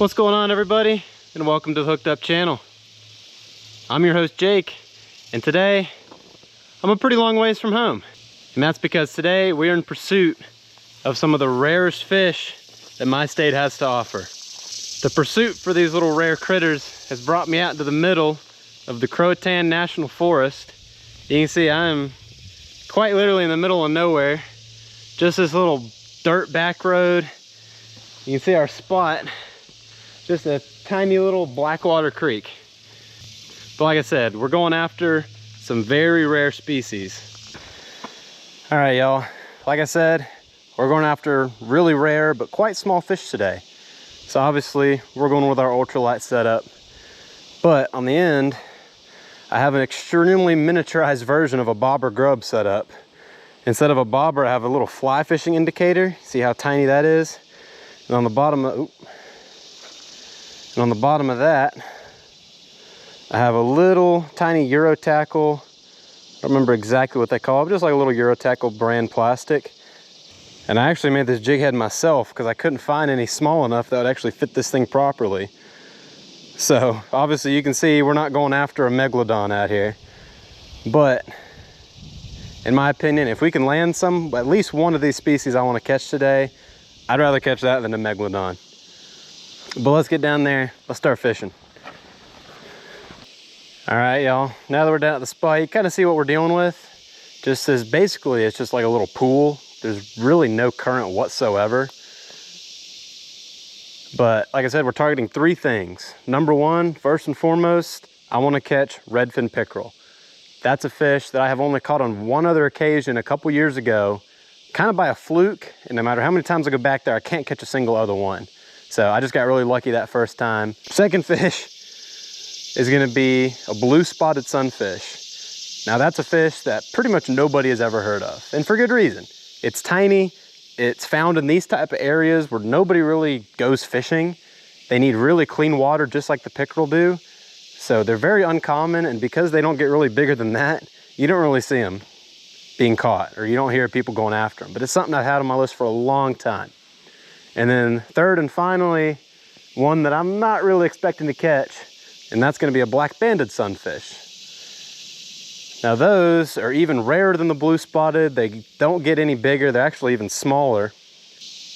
What's going on, everybody, and welcome to the Hooked Up channel. I'm your host Jake, and today I'm a pretty long ways from home, and that's because today we're in pursuit of some of the rarest fish that my state has to offer. The pursuit for these little rare critters has brought me out into the middle of the Croatan National Forest. You can see I'm quite literally in the middle of nowhere, just this little dirt back road. You can see our spot, just a tiny little Blackwater creek. But like I said, we're going after some very rare species. All right, y'all, like I said, we're going after really rare but quite small fish today. So obviously we're going with our ultralight setup, but on the end I have an extremely miniaturized version of a bobber grub setup. Instead of a bobber, I have a little fly fishing indicator. See how tiny that is? And on the bottom of, that, I have a little tiny Euro tackle. I don't remember exactly what they call it, but just like a little Euro tackle brand plastic. And I actually made this jig head myself because I couldn't find any small enough that would actually fit this thing properly. So obviously you can see we're not going after a megalodon out here, but in my opinion, if we can land at least one of these species I want to catch today, I'd rather catch that than a megalodon. But let's get down there, let's start fishing. All right, y'all, now that we're down at the spot, you kind of see what we're dealing with. Just as basically, it's just like a little pool. There's really no current whatsoever. But like I said, we're targeting three things. Number one, first and foremost, I want to catch redfin pickerel. That's a fish that I have only caught on one other occasion a couple years ago, kind of by a fluke, and no matter how many times I go back there, I can't catch a single other one. So I just got really lucky that first time. Second fish is gonna be a blue spotted sunfish. Now that's a fish that pretty much nobody has ever heard of, and for good reason. It's tiny, it's found in these type of areas where nobody really goes fishing. They need really clean water just like the pickerel do. So they're very uncommon, and because they don't get really bigger than that, you don't really see them being caught, or you don't hear people going after them. But it's something I've had on my list for a long time. And then third and finally, one that I'm not really expecting to catch, and that's gonna be a black banded sunfish. Now those are even rarer than the blue spotted. They don't get any bigger, they're actually even smaller.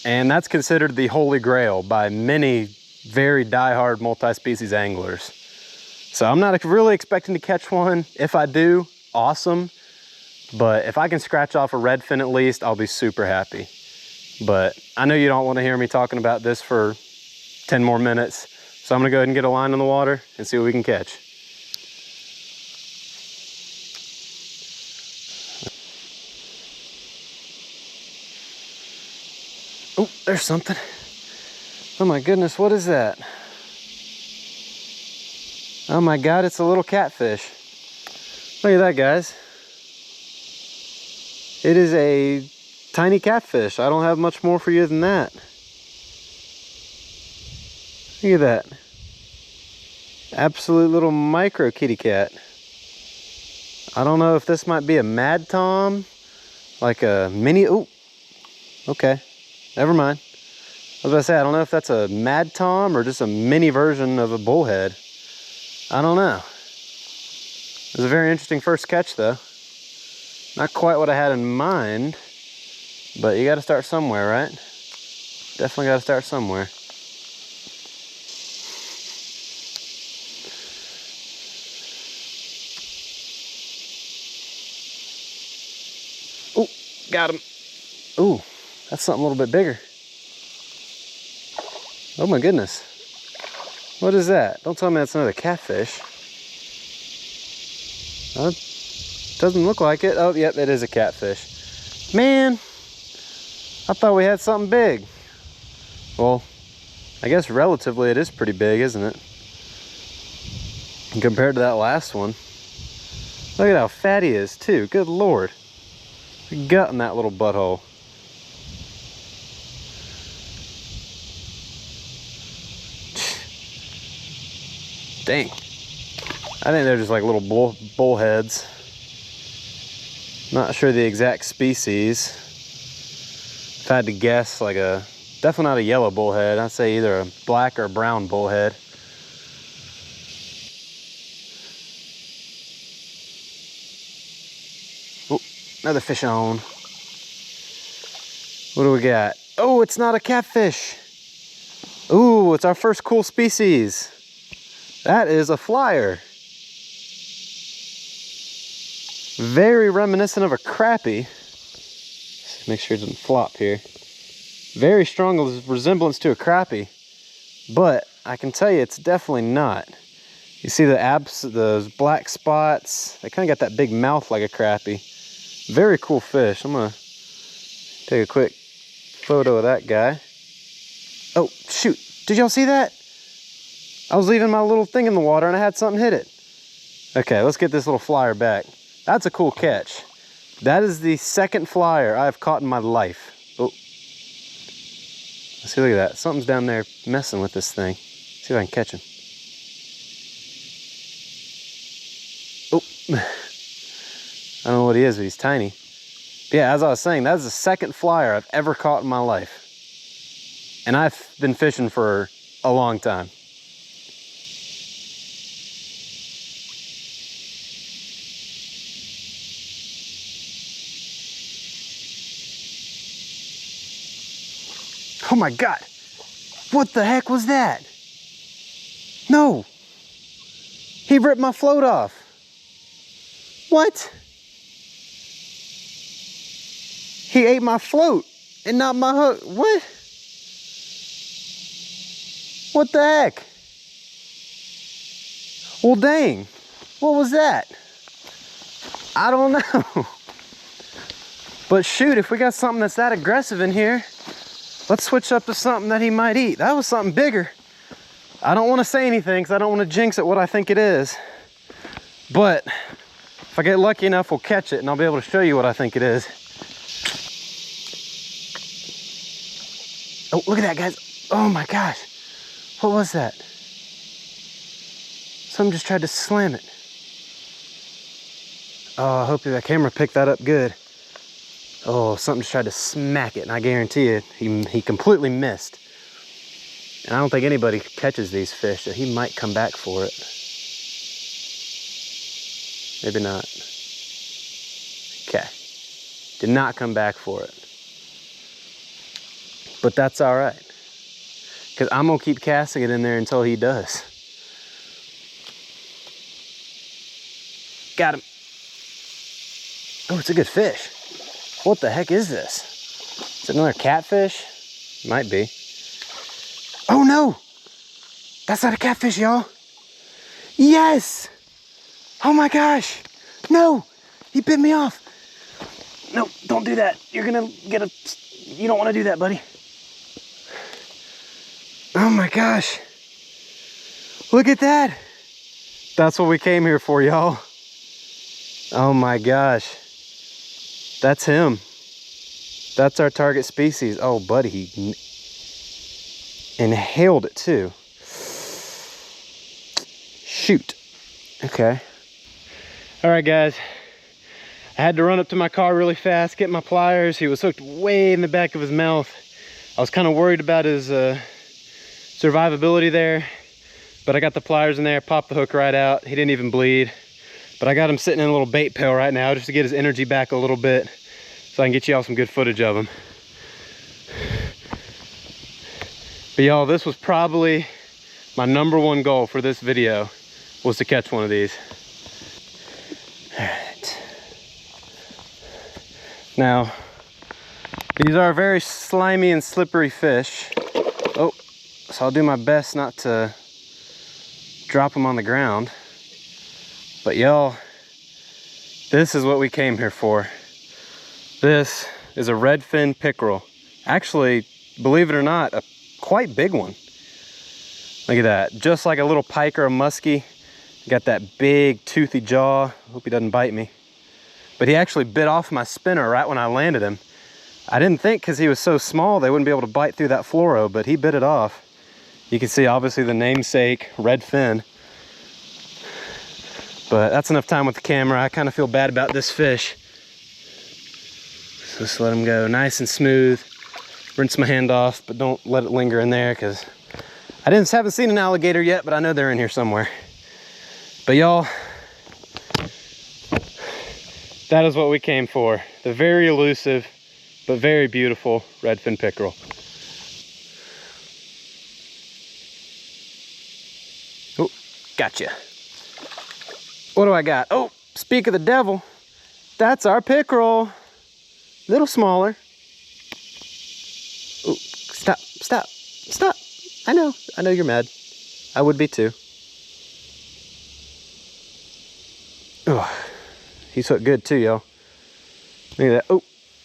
And that's considered the holy grail by many very diehard multi-species anglers. So I'm not really expecting to catch one. If I do, awesome. But if I can scratch off a redfin at least, I'll be super happy. But I know you don't want to hear me talking about this for 10 more minutes. So I'm gonna go ahead and get a line in the water and see what we can catch. Oh, there's something. Oh my goodness, what is that? Oh my God, it's a little catfish. Look at that, guys. It is a tiny catfish. I don't have much more for you than that. Look at that. Absolute little micro kitty cat. I don't know if this might be a mad tom, like a mini, oh, okay, never mind. I was about to say, I don't know if that's a mad tom or just a mini version of a bullhead. I don't know. It was a very interesting first catch though. Not quite what I had in mind, but you gotta start somewhere, right? Definitely gotta start somewhere. Oh, got him. Ooh, that's something a little bit bigger. Oh my goodness. What is that? Don't tell me that's another catfish. Doesn't look like it. Oh, yep, it is a catfish. Man, I thought we had something big. Well, I guess relatively it is pretty big, isn't it? Compared to that last one. Look at how fat he is too, good Lord. The gut in that little butthole. Dang. I think they're just like little bullheads. Not sure the exact species. If I had to guess, like a Definitely not a yellow bullhead. I'd say either a black or a brown bullhead. Oh, another fish on. What do we got? Oh, it's not a catfish. Ooh, it's our first cool species. That is a flyer. Very reminiscent of a crappie. Make sure it doesn't flop here. Very strong resemblance to a crappie, but I can tell you it's definitely not. You see those black spots? They kind of got that big mouth like a crappie. Very cool fish. I'm gonna take a quick photo of that guy. Oh, shoot. Did y'all see that? I was leaving my little thing in the water and I had something hit it. Okay, let's get this little flyer back. That's a cool catch. That is the second flyer I've caught in my life. Oh, let's see, look at that. Something's down there messing with this thing. See if I can catch him. Oh, I don't know what he is, but he's tiny. But yeah, as I was saying, that is the second flyer I've ever caught in my life. And I've been fishing for a long time. Oh my God, what the heck was that? No, he ripped my float off. What? He ate my float and not my hook. What? What the heck? Well, dang, what was that? I don't know. But shoot, if we got something that's that aggressive in here, let's switch up to something that he might eat. That was something bigger. I don't want to say anything because I don't want to jinx it what I think it is. But if I get lucky enough, we'll catch it and I'll be able to show you what I think it is. Oh, look at that, guys. Oh my gosh. What was that? Something just tried to slam it. Oh, I hope that camera picked that up good. Oh, something just tried to smack it, and I guarantee you, he completely missed. And I don't think anybody catches these fish, so he might come back for it. Maybe not. Okay. Did not come back for it. But that's all right. Because I'm going to keep casting it in there until he does. Got him. Oh, it's a good fish. What the heck is this? Is it another catfish? Might be. Oh no! That's not a catfish, y'all. Yes! Oh my gosh! No! He bit me off. No, don't do that. You're gonna get a... You don't want to do that, buddy. Oh my gosh. Look at that. That's what we came here for, y'all. Oh my gosh. That's him. That's our target species. Oh, buddy, he inhaled it too. Shoot. Okay. All right, guys. I had to run up to my car really fast, get my pliers. He was hooked way in the back of his mouth. I was kind of worried about his survivability there, but I got the pliers in there, popped the hook right out. He didn't even bleed. But I got him sitting in a little bait pail right now just to get his energy back a little bit so I can get you all some good footage of him. But y'all, this was probably my #1 goal for this video, was to catch one of these. All right. Now, these are very slimy and slippery fish. Oh, so I'll do my best not to drop them on the ground. But y'all, this is what we came here for. This is a redfin pickerel. Actually, believe it or not, a quite big one. Look at that, just like a little pike or a muskie. Got that big toothy jaw. Hope he doesn't bite me. But he actually bit off my spinner right when I landed him. I didn't think because he was so small they wouldn't be able to bite through that fluoro, but he bit it off. You can see obviously the namesake, redfin. But that's enough time with the camera. I kind of feel bad about this fish. So just let him go nice and smooth. rinse my hand off, but don't let it linger in there because haven't seen an alligator yet, but I know they're in here somewhere. But y'all, that is what we came for. The very elusive, but very beautiful redfin pickerel. Oh, gotcha. What do I got? Oh, speak of the devil, that's our pickerel. Little smaller. Oh, stop, stop, stop. I know you're mad. I would be too. Oh, he's hooked good too, y'all. Look at that. Oh,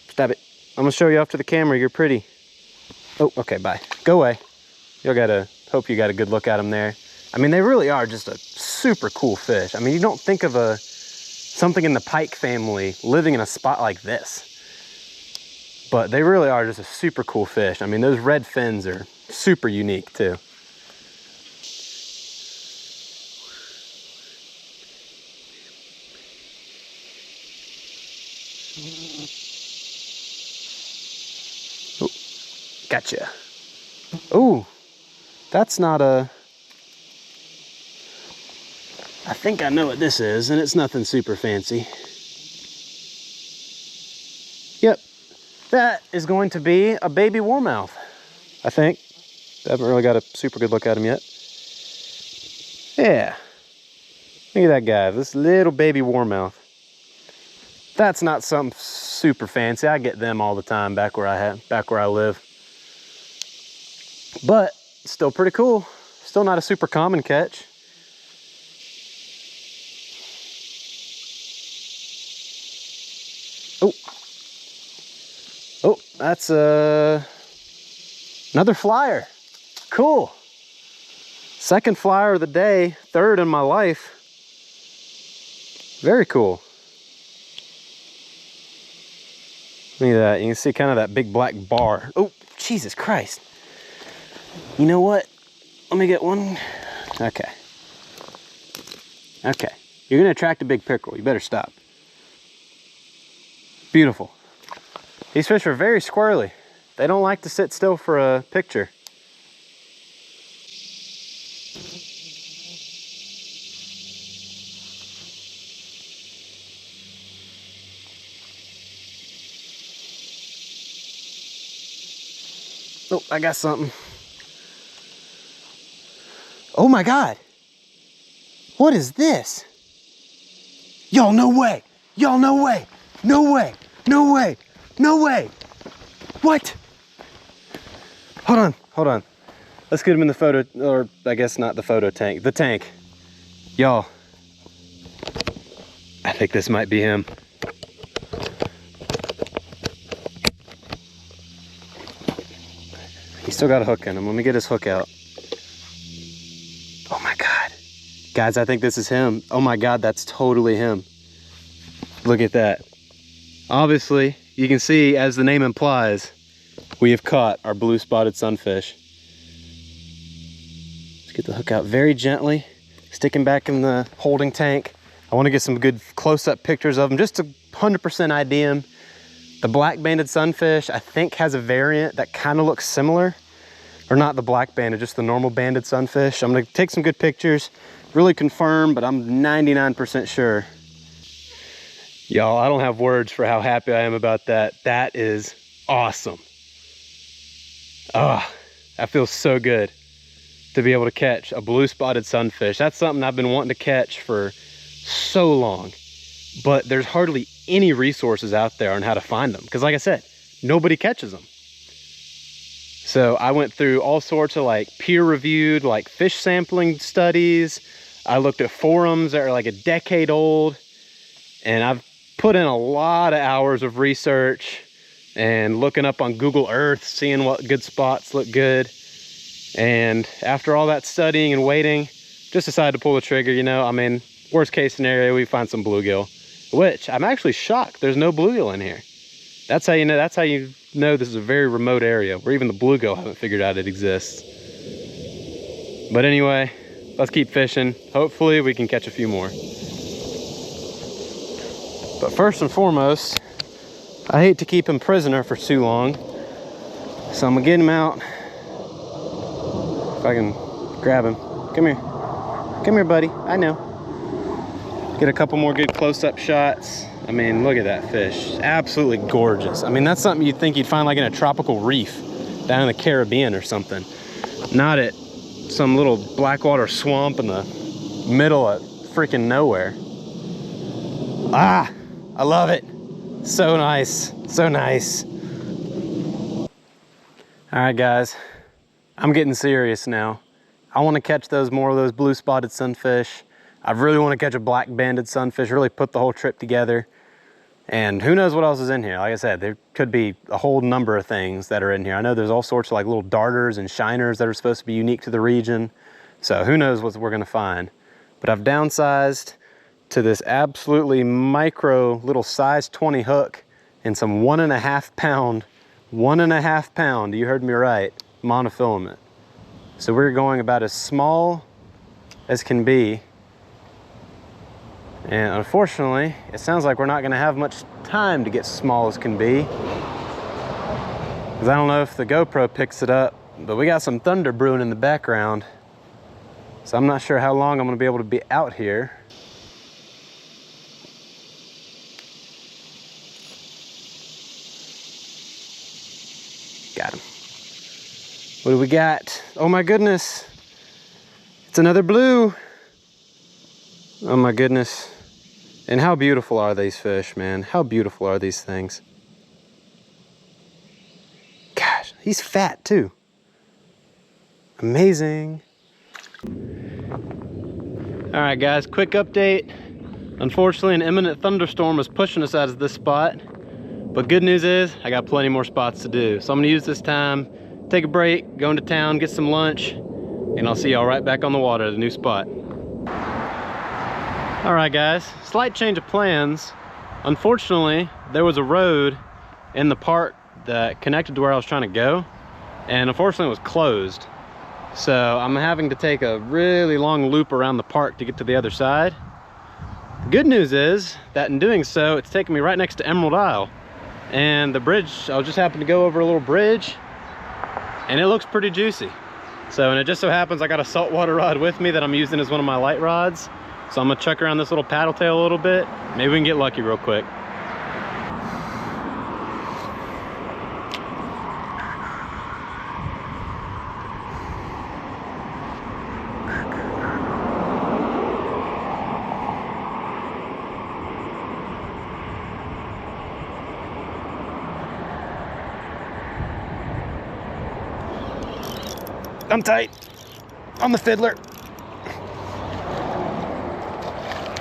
stop it. I'm gonna show you off to the camera. You're pretty. Oh, okay, bye. Go away. Hope you got a good look at them there. I mean, they really are just a super cool fish. I mean, you don't think of something in the pike family living in a spot like this. But they really are just a super cool fish. I mean, those red fins are super unique too. Oh, gotcha. Oh, that's not a... I think I know what this is, and it's nothing super fancy. Yep, that is going to be a baby warmouth, I think. I haven't really got a super good look at him yet. Yeah, look at that guy, this little baby warmouth. That's not something super fancy. I get them all the time back where I live. But still pretty cool. Still not a super common catch. Oh, oh, that's another flyer. Cool. Second flyer of the day, third in my life. Very cool. Look at that. You can see kind of that big black bar. Oh, Jesus Christ. You know what? Let me get one. Okay. Okay. You're going to attract a big pickerel. You better stop. Beautiful. These fish are very squirrely. They don't like to sit still for a picture. Oh, I got something. Oh my God. What is this? Y'all, no way. Y'all, no way. No way. No way. No way. What? Hold on. Hold on. Let's get him in the photo, or I guess not the photo tank, the tank. Y'all, I think this might be him. He's still got a hook in him. Let me get his hook out. Oh my God. Guys, I think this is him. Oh my God, that's totally him. Look at that. Obviously, you can see, as the name implies, we have caught our blue spotted sunfish. Let's get the hook out very gently, stick him back in the holding tank. I want to get some good close-up pictures of him, just to 100% ID him. The black banded sunfish, I think, has a variant that kind of looks similar. Or not the black banded, just the normal banded sunfish. I'm gonna take some good pictures, really confirm, but I'm 99% sure. Y'all, I don't have words for how happy I am about that. That is awesome. Ah, that feels so good to be able to catch a blue spotted sunfish. That's something I've been wanting to catch for so long, but there's hardly any resources out there on how to find them. Because like I said, nobody catches them. So I went through all sorts of like peer-reviewed like fish sampling studies. I looked at forums that are like a decade old, and I've put in a lot of hours of research and looking up on Google Earth, seeing what good spots look good. And after all that studying and waiting, just decided to pull the trigger. You know, I mean, worst case scenario, we find some bluegill, which I'm actually shocked there's no bluegill in here. That's how you know this is a very remote area where even the bluegill haven't figured out it exists. But anyway, let's keep fishing. Hopefully we can catch a few more. But first and foremost, I hate to keep him prisoner for too long. So I'm gonna get him out. If I can grab him. Come here. Come here, buddy. I know. Get a couple more good close-up shots. I mean, look at that fish. Absolutely gorgeous. I mean, that's something you'd think you'd find like in a tropical reef down in the Caribbean or something. Not at some little Blackwater swamp in the middle of freaking nowhere. Ah, I love it. So nice, so nice. All right, guys, I'm getting serious now. I want to catch more of those blue spotted sunfish. I really want to catch a black banded sunfish, really put the whole trip together. And who knows what else is in here. Like I said, there could be a whole number of things that are in here. I know there's all sorts of like little darters and shiners that are supposed to be unique to the region. So who knows what we're gonna find. But I've downsized to this absolutely micro little size 20 hook and some 1.5 pound, you heard me right, monofilament. So we're going about as small as can be. And unfortunately, it sounds like we're not gonna have much time to get small as can be. Because I don't know if the GoPro picks it up, but we got some thunder brewing in the background. So I'm not sure how long I'm gonna be able to be out here. Got him. What do we got? Oh my goodness. It's another blue. Oh my goodness. And how beautiful are these fish, man? How beautiful are these things? Gosh, he's fat too. Amazing. All right, guys, quick update. Unfortunately, an imminent thunderstorm is pushing us out of this spot. But good news is, I got plenty more spots to do. So I'm gonna use this time, take a break, go into town, get some lunch, and I'll see y'all right back on the water at the new spot. All right, guys, slight change of plans. Unfortunately, there was a road in the park that connected to where I was trying to go, and unfortunately it was closed. So I'm having to take a really long loop around the park to get to the other side. The good news is that in doing so, it's taking me right next to Emerald Isle. And the bridge, I'll just happen to go over a little bridge, and it looks pretty juicy. So, and it just so happens I got a saltwater rod with me that I'm using as one of my light rods. So I'm gonna chuck around this little paddle tail a little bit. Maybe we can get lucky real quick. I'm tight on the fiddler.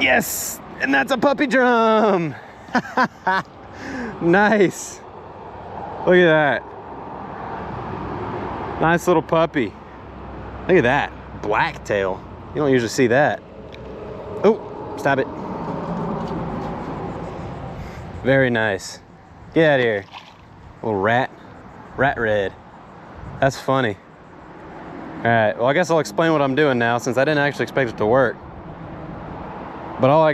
Yes, and that's a puppy drum. Nice. Look at that. Nice little puppy. Look at that, blacktail. You don't usually see that. Oh, stop it. Very nice. Get out of here. Little rat red. That's funny. All right, well, I guess I'll explain what I'm doing now since I didn't actually expect it to work. But all I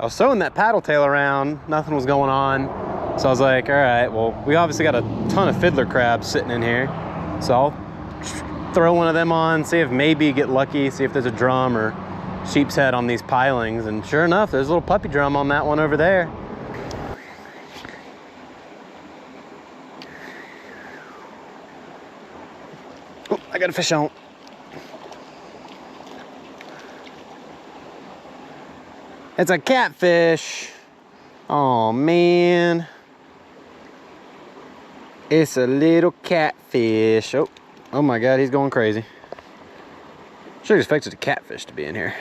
was throwing that paddle tail around, nothing was going on. So I was like, all right, well, we obviously got a ton of fiddler crabs sitting in here. So I'll throw one of them on, see if maybe get lucky, see if there's a drum or sheep's head on these pilings. And sure enough, there's a little puppy drum on that one over there. Oh, I got a fish on. It's a catfish. Oh man. It's a little catfish. Oh my God, he's going crazy. Should have expected a catfish to be in here.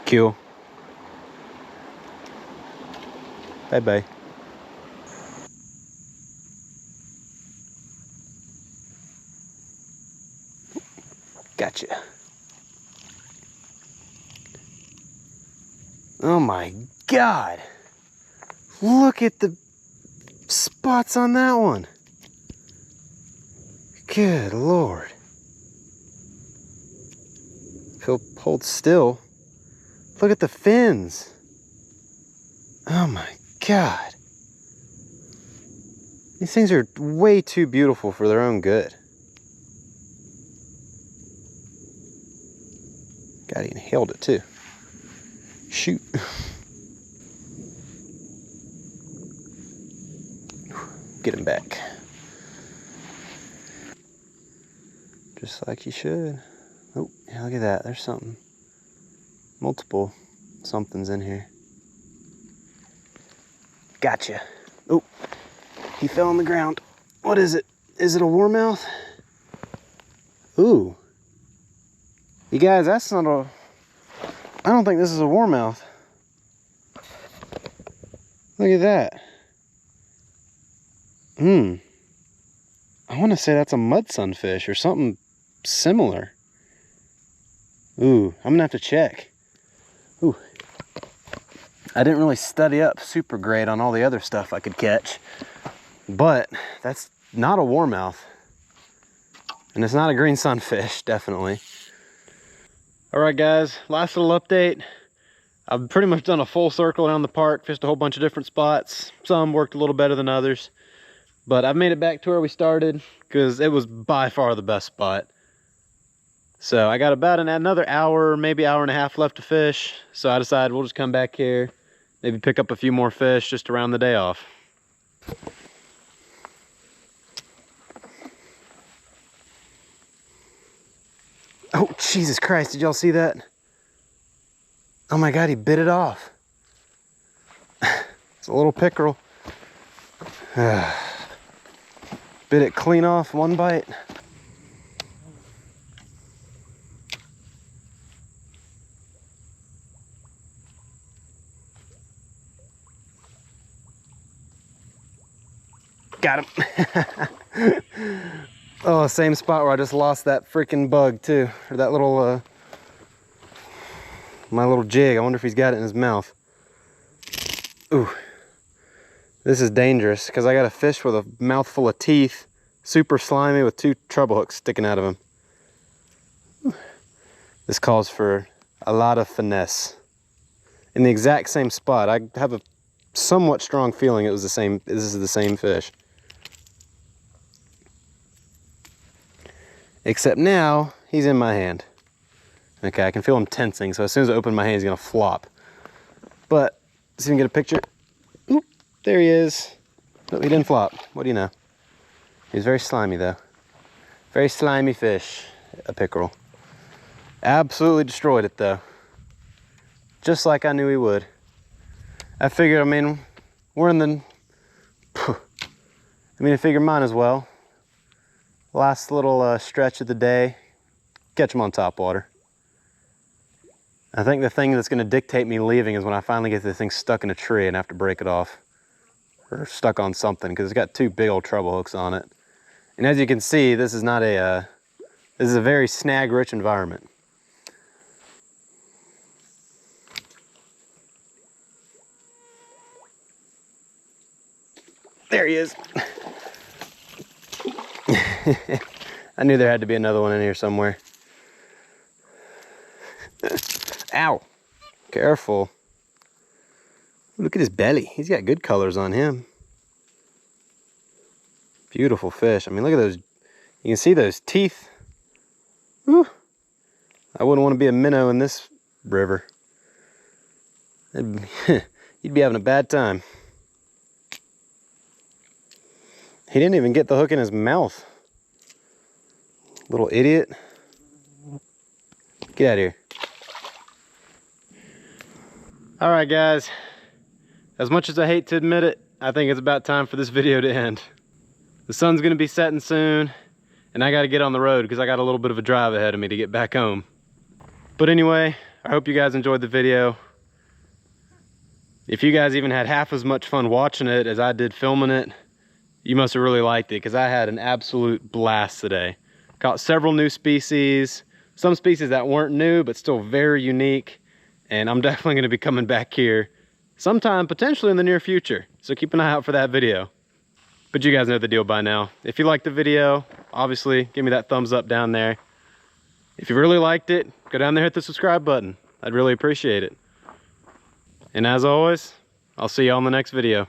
Kill. Bye-bye. Gotcha. Oh my God. Look at the spots on that one. Good Lord. If he'll hold still Look at the fins. Oh my God. These things are way too beautiful for their own good. God, he inhaled it too. Shoot. Get him back. Just like you should. Oh, yeah, look at that. There's something. Multiple somethings in here. Gotcha. Oh, he fell on the ground. What is it? Is it a warmouth? Ooh. You guys, that's not a... I don't think this is a warmouth. Look at that. I want to say that's a mud sunfish or something similar. Ooh, I'm gonna have to check. Ooh. I didn't really study up super great on all the other stuff I could catch, but that's not a warmouth. And it's not a green sunfish, definitely. All right, guys, last little update. I've pretty much done a full circle around the park, fished a whole bunch of different spots. Some worked a little better than others, but I've made it back to where we started because it was by far the best spot. So I got about another hour, maybe hour and a half left to fish. So I decided we'll just come back here, maybe pick up a few more fish just to round the day off. Oh, Jesus Christ, did y'all see that? Oh my God, he bit it off. It's a little pickerel. Bit it clean off, one bite. Got him. Oh, same spot where I just lost that freaking bug too, or that little, my little jig. I wonder if he's got it in his mouth. Ooh, this is dangerous because I got a fish with a mouthful of teeth, super slimy with 2 treble hooks sticking out of him. Ooh. This calls for a lot of finesse. In the exact same spot. I have a somewhat strong feeling it was the same. This is the same fish. Except now, he's in my hand. Okay, I can feel him tensing, so as soon as I open my hand, he's gonna flop. But, let's see if we can get a picture. Oop, there he is. No, he didn't flop. What do you know? He's very slimy though. Very slimy fish, a pickerel. Absolutely destroyed it though. Just like I knew he would. I figured, I mean, we're in the... I figured mine as well. Last little stretch of the day, catch them on top water. I think the thing that's gonna dictate me leaving is when I finally get this thing stuck in a tree and have to break it off. Or stuck on something, because it's got 2 big old treble hooks on it. And as you can see, this is not a, this is a very snag-rich environment. There he is. I knew there had to be another one in here somewhere. Ow. Careful. Look at his belly. He's got good colors on him. Beautiful fish. I mean, look at those. You can see those teeth. Whew. I wouldn't want to be a minnow in this river. You'd be having a bad time. He didn't even get the hook in his mouth. Little idiot. Get out of here. All right, guys. As much as I hate to admit it, I think it's about time for this video to end. The sun's gonna be setting soon, and I gotta get on the road because I got a little bit of a drive ahead of me to get back home. But anyway, I hope you guys enjoyed the video. If you guys even had half as much fun watching it as I did filming it, you must have really liked it because I had an absolute blast today. Caught several new species, some species that weren't new but still very unique, and I'm definitely going to be coming back here sometime potentially in the near future, so keep an eye out for that video. But you guys know the deal by now. If you liked the video, obviously give me that thumbs up down there. If you really liked it, go down there, hit the subscribe button. I'd really appreciate it. And as always, I'll see you on the next video.